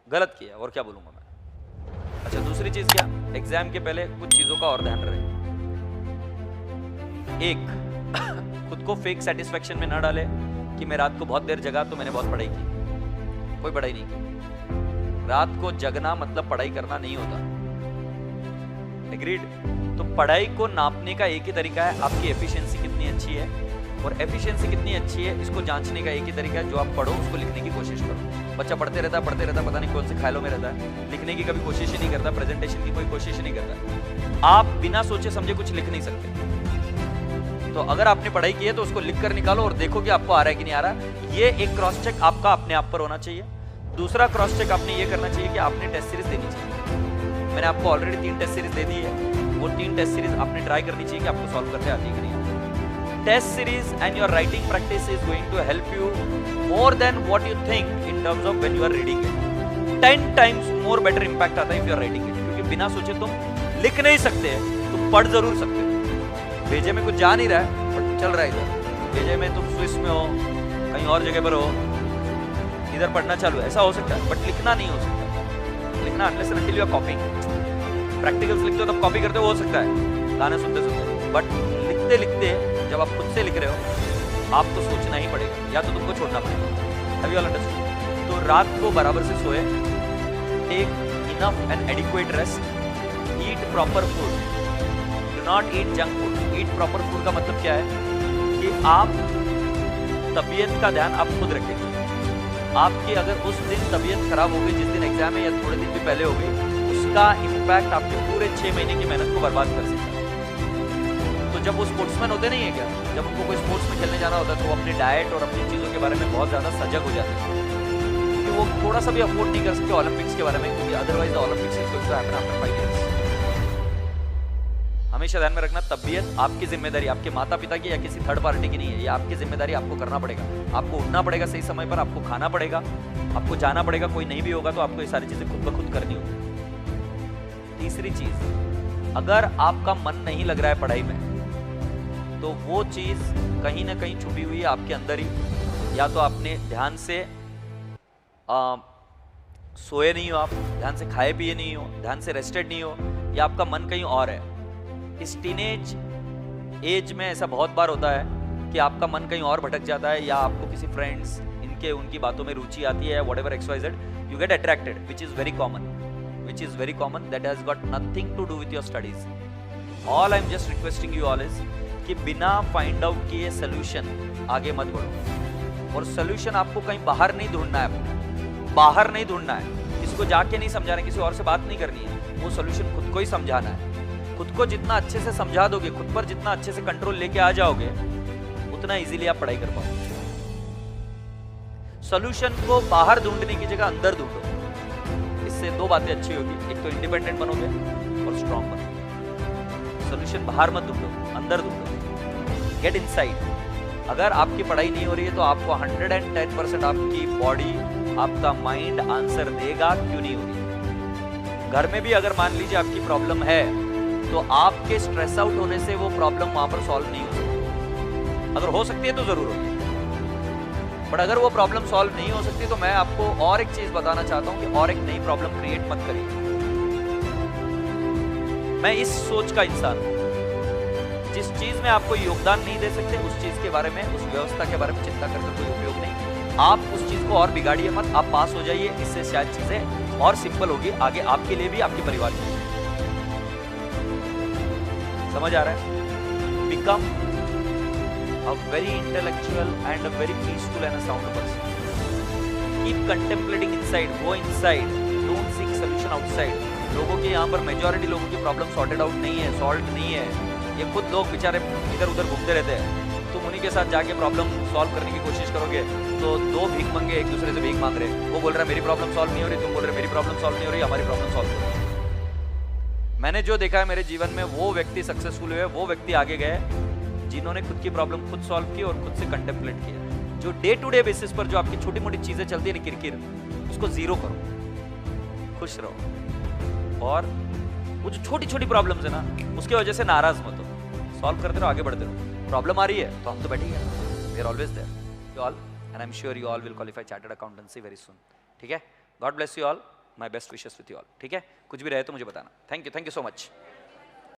गलत किया, और क्या बोलूंगा मैं। अच्छा, दूसरी चीज क्या, एग्जाम के पहले कुछ चीजों का और ध्यान रहे। एक, खुद को फेक सेटिस्फेक्शन में ना डाले कि मैं रात को बहुत देर जगा तो मैंने बहुत पढ़ाई की। कोई पढ़ाई नहीं की। रात को जगना मतलब पढ़ाई करना नहीं होता। एग्रीड? तो पढ़ाई को नापने का एक ही तरीका है, आपकी एफिशिएंसी कितनी अच्छी है, और एफिशिएंसी कितनी अच्छी है इसको जांचने का एक ही तरीका है, जो आप पढ़ो उसको लिखने की कोशिश करो। बच्चा पढ़ते रहता पता नहीं कौन से ख्यालों में रहता है, लिखने की कभी कोशिश ही नहीं करता, प्रेजेंटेशन की कोई कोशिश ही नहीं करता। आप बिना सोचे समझे कुछ लिख नहीं सकते। तो अगर आपने पढ़ाई की है तो उसको लिख कर निकालो और देखो कि आपको आ रहा है कि नहीं आ रहा। ये एक क्रॉस चेक आपका अपने आप पर होना चाहिए। दूसरा क्रॉस चेक आपने ये करना चाहिए कि आपने टेस्ट सीरीज देनी चाहिए। मैंने आपको ऑलरेडी 3 टेस्ट सीरीज दे दी है, वो 3 टेस्ट सीरीज आपने ट्राई करनी चाहिए कि आपको सॉल्व करते आती है कि नहीं। Test series and your writing practice is going to help you more than what you think in terms of when you are reading it. 10 times more better impact आता है if you are writing it, क्योंकि बिना सोचे तुम लिख नहीं सकते, तुम पढ़ जरूर सकते हो। भेजे में कुछ जा नहीं रहा है बट चल रहा है इधर। भेजे में तुम स्विस में हो, कहीं और जगह पर हो, इधर पढ़ना चालू है, ऐसा हो सकता है, बट लिखना नहीं हो सकता। लिखना unless and until you are copying. Practicals लिखते हो तब कॉपी करते हो सकता है, गाने सुनते सुनते, बट लिखते लिखते जब आप खुद से लिख रहे हो आपको सोचना ही पड़ेगा, या तो तुमको छोड़ना पड़ेगा। Have you all understood? तो रात को बराबर से सोए, take enough and adequate rest, eat proper food, do not eat junk food. Eat proper food का मतलब क्या है कि आप तबीयत का ध्यान आप खुद रखेंगे। आपकी अगर उस दिन तबीयत खराब हो गई, जिस दिन एग्जाम है या थोड़े दिन भी पहले हो गई, उसका इम्पैक्ट आपके पूरे 6 महीने की मेहनत को बर्बाद कर सकता है। तो जब वो स्पोर्ट्समैन होते नहीं है क्या, जब उनको कोई स्पोर्ट्स में खेलने जाना होता है तो वो अपनी डाइट और अपनी चीज़ों के बारे में बहुत ज़्यादा सजग हो जाते हैं, क्योंकि वो थोड़ा सा भी अफोर्ड नहीं कर सकते ओलंपिक्स के बारे में, क्योंकि otherwise Olympics is going to happen after 5 years. हमेशा ध्यान में रखना, तबीयत आपकी जिम्मेदारी, आपके माता पिता की या किसी थर्ड पार्टी की नहीं है। ये आपकी जिम्मेदारी, आपको करना पड़ेगा। आपको उठना पड़ेगा सही समय पर, आपको खाना पड़ेगा, आपको जाना पड़ेगा। कोई नहीं भी होगा तो आपको ये सारी चीजें खुद ब खुद करनी होगी। तीसरी चीज, अगर आपका मन नहीं लग रहा है पढ़ाई में, तो वो चीज कहीं ना कहीं छुपी हुई है आपके अंदर ही। या तो आपने ध्यान से सोए नहीं हो, आप ध्यान से खाए पिए नहीं हो, ध्यान से रेस्टेड नहीं हो, या आपका मन कहीं और है। इस टीनेज एज में ऐसा बहुत बार होता है कि आपका मन कहीं और भटक जाता है, या आपको किसी फ्रेंड्स उनकी बातों में रुचि आती है, whatever XYZ, you get attracted, which is very common, that has got nothing to do with your studies. All I'm just requesting you all is कि बिना फाइंड आउट किए सोल्यूशन आगे मत बढ़ो। और सोल्यूशन आपको कहीं बाहर नहीं ढूंढना है, बाहर नहीं ढूंढना है, किसी को जाके नहीं समझाना, किसी और से बात नहीं करनी है, वो सोल्यूशन खुद को ही समझाना है। खुद को जितना अच्छे से समझा दोगे, खुद पर जितना अच्छे से कंट्रोल लेके आ जाओगे, उतना इजीली आप पढ़ाई कर पाओगे। सॉल्यूशन को बाहर ढूंढने की जगह अंदर ढूंढो। इससे 2 बातें अच्छी होगी, एक तो इंडिपेंडेंट बनोगे और स्ट्रांग बनोगे। सॉल्यूशन बाहर मत ढूंढो, अंदर ढूंढो। Get inside. अगर आपकी पढ़ाई नहीं हो रही है तो आपको 110% आपकी बॉडी, आपका माइंड आंसर देगा क्यों नहीं हो रही। घर में भी अगर मान लीजिए आपकी प्रॉब्लम है, तो आपके स्ट्रेस आउट होने से वो प्रॉब्लम वहां पर सॉल्व नहीं हो सकती। अगर हो सकती है तो जरूर होगी, बट अगर वो प्रॉब्लम सॉल्व नहीं हो सकती तो मैं आपको और एक चीज बताना चाहता हूं कि और एक नई प्रॉब्लम क्रिएट मत करिए। मैं इस सोच का इंसान हूं, जिस चीज में आपको योगदान नहीं दे सकते उस चीज के बारे में, उस व्यवस्था के बारे में चिंता करके कोई उपयोग नहीं। आप उस चीज को और बिगाड़िए मत, आप पास हो जाइए, इससे शायद चीजें और सिंपल होगी आगे आपके लिए भी, आपके परिवार के लिए। समझ आ रहा है? Become a very intellectual and a very peaceful and a sound person. Keep contemplating inside, go inside, don't seek solution outside. लोगों के यहाँ पर मेजॉरिटी लोगों की प्रॉब्लम सॉर्टेड आउट नहीं है, सॉल्व नहीं है। ये खुद लोग बेचारे इधर उधर घूमते रहते हैं। तुम उन्हीं के साथ जाके प्रॉब्लम सॉल्व करने की कोशिश करोगे तो 2 भीख मंगे एक दूसरे से भीख मांग रहे। वो बोल रहा है मेरी प्रॉब्लम सॉल्व नहीं हो रही, तुम बोल रहे मेरी प्रॉब्लम सॉल्व नहीं हो रही, हमारी प्रॉब्लम सॉल्व हो रही। मैंने जो देखा है मेरे जीवन में, वो व्यक्ति सक्सेसफुल हुए, वो व्यक्ति आगे गए जिन्होंने खुद की प्रॉब्लम खुद सॉल्व की और खुद से कंटेम्पलेट किया। जो डे टू डे बेसिस पर जो आपकी छोटी मोटी चीजें चलती है ना, किरकिर, उसको जीरो करो, खुश रहो, और वो जो छोटी छोटी प्रॉब्लम्स है ना, उसके वजह से नाराज मत हो, सॉल्व करते रहो, आगे बढ़ते रहो। प्रॉब्लम आ रही है तो हम तो बैठेंगे, we are always there, you all, and I am sure you all will qualify chartered accountancy very soon. ठीक है, God bless you all. My best wishes with you all. ठीक है, कुछ भी रहे तो मुझे बताना। Thank you so much.